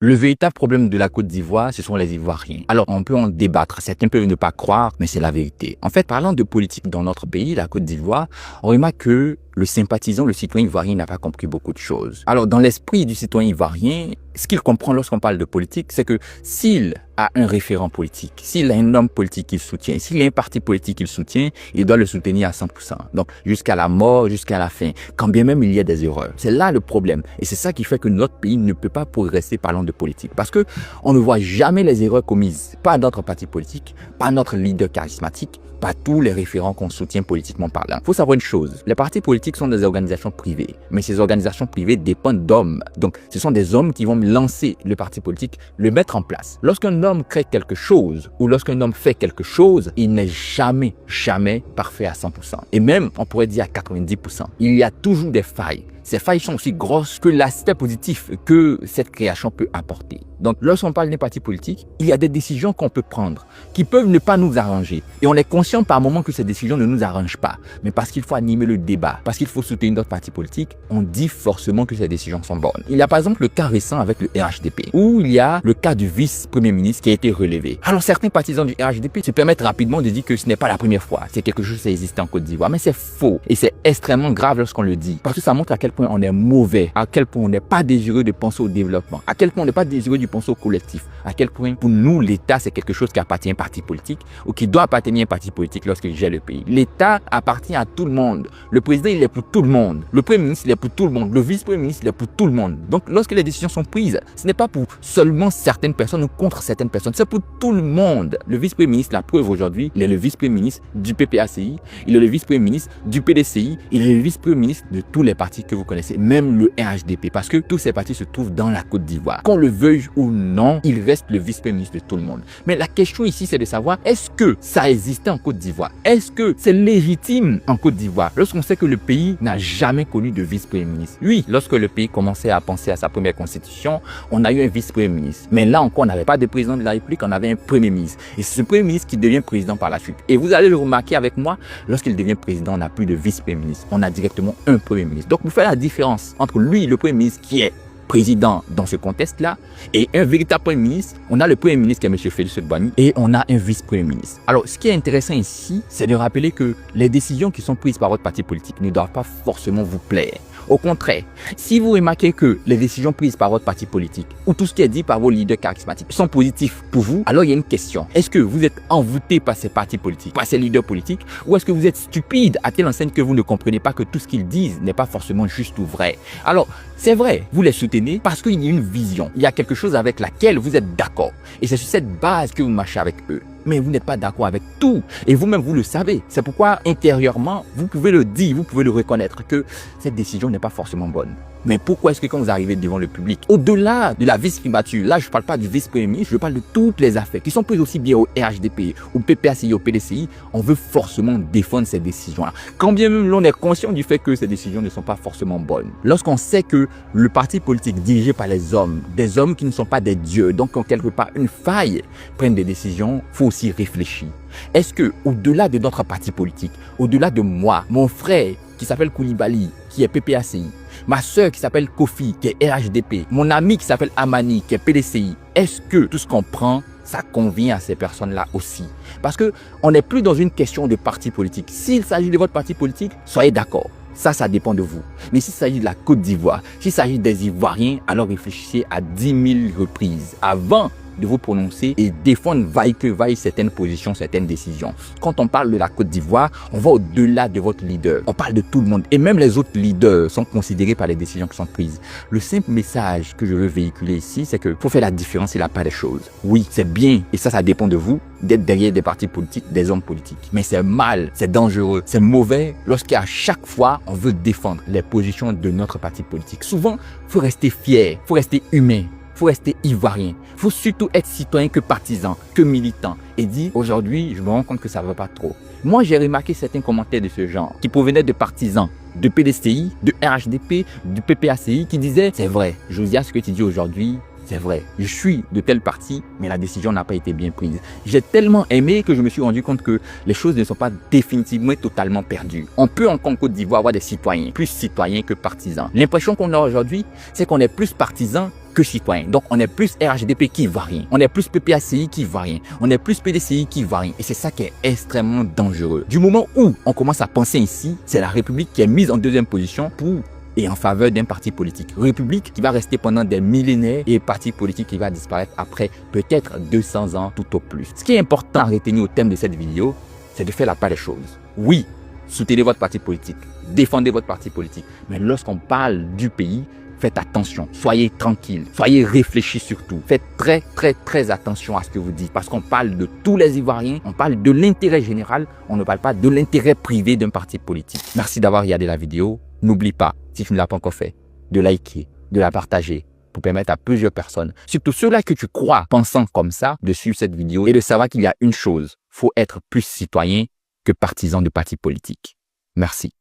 Le véritable problème de la Côte d'Ivoire, ce sont les Ivoiriens. Alors, on peut en débattre. Certains peuvent ne pas croire, mais c'est la vérité. En fait, parlant de politique dans notre pays, la Côte d'Ivoire, on remarque que le sympathisant, le citoyen ivoirien n'a pas compris beaucoup de choses. Alors, dans l'esprit du citoyen ivoirien, ce qu'il comprend lorsqu'on parle de politique, c'est que s'il a un référent politique, s'il a un homme politique qu'il soutient, s'il a un parti politique qu'il soutient, il doit le soutenir à 100%. Donc, jusqu'à la mort, jusqu'à la fin, quand bien même il y a des erreurs. C'est là le problème. Et c'est ça qui fait que notre pays ne peut pas progresser parlant de politique. Parce que on ne voit jamais les erreurs commises par notre parti politique, par notre leader charismatique, pas tous les référents qu'on soutient politiquement parlant. Il faut savoir une chose, les partis politiques sont des organisations privées, mais ces organisations privées dépendent d'hommes. Donc, ce sont des hommes qui vont lancer le parti politique, le mettre en place. Lorsqu'un homme crée quelque chose ou lorsqu'un homme fait quelque chose, il n'est jamais parfait à 100%. Et même, on pourrait dire à 90%. Il y a toujours des failles. Ces failles sont aussi grosses que l'aspect positif que cette création peut apporter. Donc, lorsqu'on parle d'un parti politique, il y a des décisions qu'on peut prendre qui peuvent ne pas nous arranger. Et on est conscient par moment que ces décisions ne nous arrangent pas. Mais parce qu'il faut animer le débat, parce qu'il faut soutenir notre parti politique, on dit forcément que ces décisions sont bonnes. Il y a par exemple le cas récent avec le RHDP, où il y a le cas du vice-premier ministre qui a été relevé. Alors, certains partisans du RHDP se permettent rapidement de dire que ce n'est pas la première fois. C'est quelque chose qui existe en Côte d'Ivoire. Mais c'est faux. Et c'est extrêmement grave lorsqu'on le dit. Parce que ça montre à quel point on est mauvais, à quel point on n'est pas désireux de penser au développement, à quel point on n'est pas désireux de penser au collectif, à quel point pour nous l'État c'est quelque chose qui appartient à un parti politique ou qui doit appartenir à un parti politique lorsqu'il gère le pays. L'État appartient à tout le monde. Le président il est pour tout le monde, le premier ministre il est pour tout le monde, le vice-premier ministre il est pour tout le monde. Donc lorsque les décisions sont prises, ce n'est pas pour seulement certaines personnes ou contre certaines personnes, c'est pour tout le monde. Le vice-premier ministre, la preuve aujourd'hui, il est le vice-premier ministre du PPACI, il est le vice-premier ministre du PDCI, il est le vice-premier ministre de tous les partis que vous connaissez, même le RHDP, parce que tous ces partis se trouvent dans la Côte d'Ivoire. Qu'on le veuille ou non, il reste le vice-premier ministre de tout le monde. Mais la question ici, c'est de savoir, est-ce que ça existait en Côte d'Ivoire? Est-ce que c'est légitime en Côte d'Ivoire? Lorsqu'on sait que le pays n'a jamais connu de vice-premier ministre. Oui, lorsque le pays commençait à penser à sa première constitution, on a eu un vice-premier ministre. Mais là encore, on n'avait pas de président de la République, on avait un premier ministre. Et c'est ce premier ministre qui devient président par la suite. Et vous allez le remarquer avec moi, lorsqu'il devient président, on n'a plus de vice-premier ministre. On a directement un premier ministre. Donc, vous faites la différence entre lui, le premier ministre, qui est président dans ce contexte-là, et un véritable premier ministre. On a le premier ministre qui est M. Félix Houphouët-Boigny et on a un vice-premier ministre. Alors, ce qui est intéressant ici, c'est de rappeler que les décisions qui sont prises par votre parti politique ne doivent pas forcément vous plaire. Au contraire, si vous remarquez que les décisions prises par votre parti politique ou tout ce qui est dit par vos leaders charismatiques sont positifs pour vous, alors il y a une question. Est-ce que vous êtes envoûté par ces partis politiques, par ces leaders politiques, ou est-ce que vous êtes stupide à telle enseigne que vous ne comprenez pas que tout ce qu'ils disent n'est pas forcément juste ou vrai? Alors, c'est vrai, vous les soutenez parce qu'il y a une vision, il y a quelque chose avec laquelle vous êtes d'accord. Et c'est sur cette base que vous marchez avec eux. Mais vous n'êtes pas d'accord avec tout. Et vous-même, vous le savez. C'est pourquoi, intérieurement, vous pouvez le dire, vous pouvez le reconnaître que cette décision n'est pas forcément bonne. Mais pourquoi est-ce que quand vous arrivez devant le public, au-delà de la vice-primature, là je ne parle pas du vice-premier ministre, je parle de toutes les affaires qui sont prises aussi bien au RHDP, au PPACI, au PDCI, on veut forcément défendre ces décisions-là. Quand bien même l'on est conscient du fait que ces décisions ne sont pas forcément bonnes. Lorsqu'on sait que le parti politique dirigé par les hommes, des hommes qui ne sont pas des dieux, donc en quelque part une faille, prennent des décisions, il faut aussi réfléchir. Est-ce que, au-delà de notre parti politique, au-delà de moi, mon frère qui s'appelle Koulibaly, qui est PPACI, ma sœur qui s'appelle Kofi, qui est RHDP, mon ami qui s'appelle Amani, qui est PDCI, est-ce que tout ce qu'on prend, ça convient à ces personnes-là aussi? Parce que on n'est plus dans une question de parti politique. S'il s'agit de votre parti politique, soyez d'accord. Ça dépend de vous. Mais s'il s'agit de la Côte d'Ivoire, s'il s'agit des Ivoiriens, alors réfléchissez à 10 000 reprises avant de vous prononcer et défendre vaille que vaille certaines positions, certaines décisions. Quand on parle de la Côte d'Ivoire, on va au-delà de votre leader. On parle de tout le monde. Et même les autres leaders sont considérés par les décisions qui sont prises. Le simple message que je veux véhiculer ici, c'est qu'il faut faire la différence et la part des choses. Oui, c'est bien, et ça dépend de vous, d'être derrière des partis politiques, des hommes politiques. Mais c'est mal, c'est dangereux, c'est mauvais lorsqu'à chaque fois, on veut défendre les positions de notre parti politique. Souvent, il faut rester fier, il faut rester humain. Il faut rester ivoirien. Il faut surtout être citoyen que partisan, que militant. Et dire, aujourd'hui, je me rends compte que ça ne va pas trop. Moi, j'ai remarqué certains commentaires de ce genre qui provenaient de partisans, de PDCI, de RHDP, du PPACI qui disaient, c'est vrai, Josias, ce que tu dis aujourd'hui, c'est vrai, je suis de tel parti, mais la décision n'a pas été bien prise. J'ai tellement aimé que je me suis rendu compte que les choses ne sont pas définitivement totalement perdues. On peut en Côte d'Ivoire avoir des citoyens, plus citoyens que partisans. L'impression qu'on a aujourd'hui, c'est qu'on est plus partisans que citoyen. Donc, on est plus RHDP qui Ivoirien. On est plus PPACI qui Ivoirien. On est plus PDCI qui Ivoirien. Et c'est ça qui est extrêmement dangereux. Du moment où on commence à penser ainsi, c'est la République qui est mise en deuxième position pour et en faveur d'un parti politique. République qui va rester pendant des millénaires et parti politique qui va disparaître après peut-être 200 ans tout au plus. Ce qui est important à retenir au thème de cette vidéo, c'est de faire la part des choses. Oui, soutenez votre parti politique, défendez votre parti politique. Mais lorsqu'on parle du pays, faites attention, soyez tranquille, soyez réfléchis surtout. Faites très attention à ce que vous dites parce qu'on parle de tous les Ivoiriens, on parle de l'intérêt général, on ne parle pas de l'intérêt privé d'un parti politique. Merci d'avoir regardé la vidéo. N'oublie pas, si tu ne l'as pas encore fait, de liker, de la partager pour permettre à plusieurs personnes, surtout ceux-là que tu crois pensant comme ça, de suivre cette vidéo et de savoir qu'il y a une chose, faut être plus citoyen que partisan de parti politique. Merci.